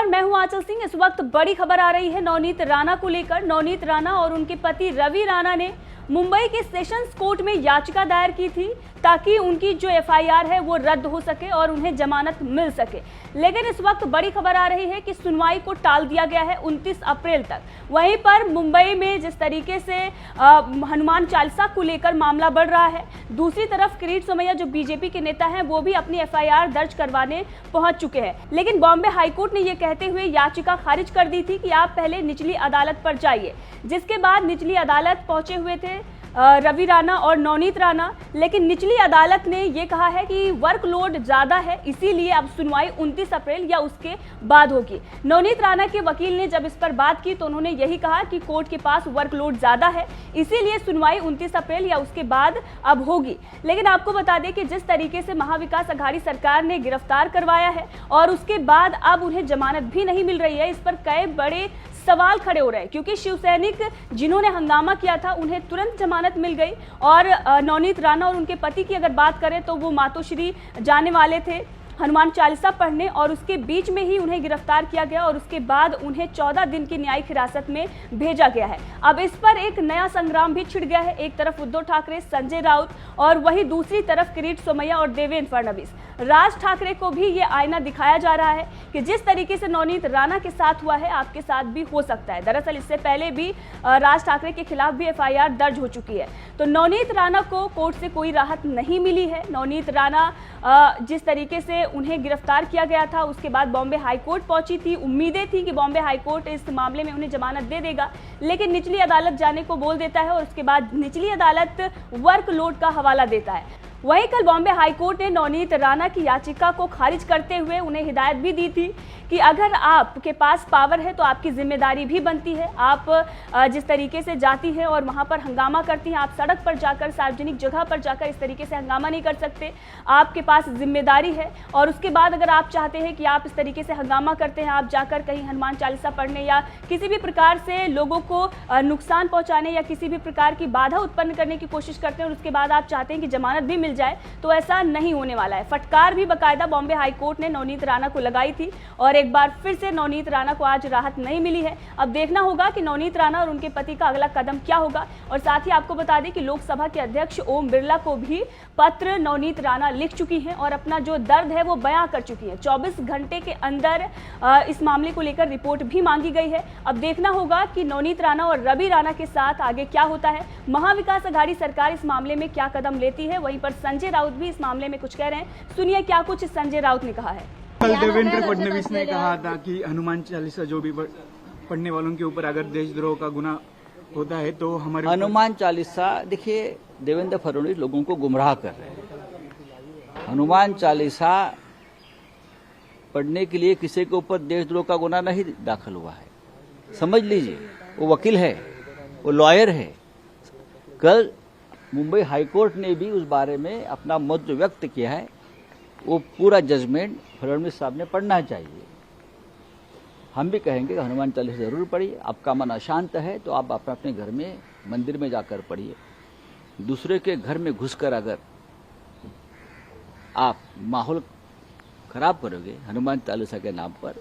नमस्कार, मैं हूं आंचल सिंह। इस वक्त बड़ी खबर आ रही है नवनीत राणा को लेकर। नवनीत राणा और उनके पति रवि राणा ने मुंबई के सेशंस कोर्ट में याचिका दायर की थी ताकि उनकी जो एफआईआर है वो रद्द हो सके और उन्हें जमानत मिल सके। लेकिन इस वक्त बड़ी खबर आ रही है कि सुनवाई को टाल दिया गया है 29 अप्रैल तक। वहीं पर मुंबई में जिस तरीके से हनुमान चालीसा को लेकर मामला बढ़ रहा है, दूसरी तरफ किरीट सोमैया जो बीजेपी के नेता हैं वो भी अपनी एफआईआर दर्ज करवाने पहुंच चुके हैं। लेकिन बॉम्बे हाईकोर्ट ने ये कहते हुए याचिका खारिज कर दी थी कि आप पहले निचली अदालत पर जाइए, जिसके बाद निचली अदालत पहुंचे हुए थे रवि राणा और नवनीत राणा। लेकिन निचली अदालत ने यह कहा है कि वर्कलोड ज्यादा है, इसीलिए अब सुनवाई 29 अप्रैल या उसके बाद होगी। नवनीत राणा के वकील ने जब इस पर बात की तो उन्होंने यही कहा कि कोर्ट के पास वर्कलोड ज्यादा है, इसीलिए सुनवाई 29 अप्रैल या उसके बाद अब होगी। लेकिन आपको बता दें कि जिस तरीके से महाविकास अघाड़ी सरकार ने गिरफ्तार करवाया है और उसके बाद अब उन्हें जमानत भी नहीं मिल रही है, इस पर कई बड़े सवाल खड़े हो रहे हैं। क्योंकि शिवसैनिक जिन्होंने हंगामा किया था उन्हें तुरंत जमानत मिल गई और नवनीत राणा और उनके पति की अगर बात करें तो वो मातोश्री जाने वाले थे हनुमान चालीसा पढ़ने और उसके बीच में ही उन्हें गिरफ्तार किया गया और उसके बाद उन्हें 14 दिन की न्यायिक हिरासत में भेजा गया है। अब इस पर एक नया संग्राम भी छिड़ गया है। एक तरफ उद्धव ठाकरे, संजय राउत और वहीं दूसरी तरफ किरीट सोमैया और देवेंद्र फडणवीस। राज ठाकरे को भी ये आईना दिखाया जा रहा है कि जिस तरीके से नवनीत राणा के साथ हुआ है आपके साथ भी हो सकता है। दरअसल इससे पहले भी राज ठाकरे के खिलाफ भी एफआईआर दर्ज हो चुकी है। तो नवनीत राणा को कोर्ट से कोई राहत नहीं मिली है। नवनीत राणा जिस तरीके से उन्हें गिरफ्तार किया गया था उसके बाद बॉम्बे हाईकोर्ट पहुंची थी, उम्मीदें थी कि बॉम्बे हाईकोर्ट इस मामले में उन्हें जमानत दे देगा, लेकिन निचली अदालत जाने को बोल देता है और उसके बाद निचली अदालत वर्कलोड का हवाला देता है। वहीं कल बॉम्बे हाईकोर्ट ने नवनीत राणा की याचिका को खारिज करते हुए उन्हें हिदायत भी दी थी कि अगर आपके पास पावर है तो आपकी जिम्मेदारी भी बनती है। आप जिस तरीके से जाती हैं और वहां पर हंगामा करती हैं, आप सड़क पर जाकर, सार्वजनिक जगह पर जाकर इस तरीके से हंगामा नहीं कर सकते, आपके पास जिम्मेदारी है। और उसके बाद अगर आप चाहते हैं कि आप इस तरीके से हंगामा करते हैं, आप जाकर कहीं हनुमान चालीसा पढ़ने या किसी भी प्रकार से लोगों को नुकसान पहुंचाने या किसी भी प्रकार की बाधा उत्पन्न करने की कोशिश करते हैं और उसके बाद आप चाहते हैं कि जमानत भी मिल जाए, तो ऐसा नहीं होने वाला है। फटकार भी बाकायदा बॉम्बे हाईकोर्ट ने नवनीत राणा को लगाई थी और एक बार फिर से नवनीत राणा को आज राहत नहीं मिली है। अब देखना होगा कि नवनीत राणा और उनके पति का अगला कदम क्या होगा। और साथ ही आपको बता दें कि लोकसभा के अध्यक्ष ओम बिरला को भी पत्र नवनीत राणा लिख चुकी हैं और अपना जो दर्द है वो बयां कर चुकी हैं। 24 घंटे के अंदर इस मामले को लेकर रिपोर्ट भी मांगी गई है। अब देखना होगा कि नवनीत राणा और रवि राणा के साथ आगे क्या होता है। महाविकास अघाड़ी सरकार इस मामले में क्या कदम लेती है। वहीं पर संजय राउत भी इस मामले में कुछ कह रहे हैं। सुनिए क्या कुछ संजय राउत ने कहा है। कल देवेंद्र फडणवीस ने कहा था कि हनुमान चालीसा जो भी पढ़ने वालों के ऊपर अगर देशद्रोह का गुनाह होता है तो हमारे हनुमान चालीसा, देखिए देवेंद्र फडणवीस लोगों को गुमराह कर रहे हैं। हनुमान चालीसा पढ़ने के लिए किसी के ऊपर देशद्रोह का गुनाह नहीं दाखिल हुआ है, समझ लीजिए। वो वकील है, वो लॉयर है। कल मुंबई हाईकोर्ट ने भी उस बारे में अपना मत जो व्यक्त किया है, वो पूरा जजमेंट फडणवीस साहब ने पढ़ना चाहिए। हम भी कहेंगे कि हनुमान चालीसा जरूर पढ़िए। आपका मन अशांत है तो आप अपने अपने घर में, मंदिर में जाकर पढ़िए। दूसरे के घर में घुसकर अगर आप माहौल खराब करोगे हनुमान चालीसा के नाम पर,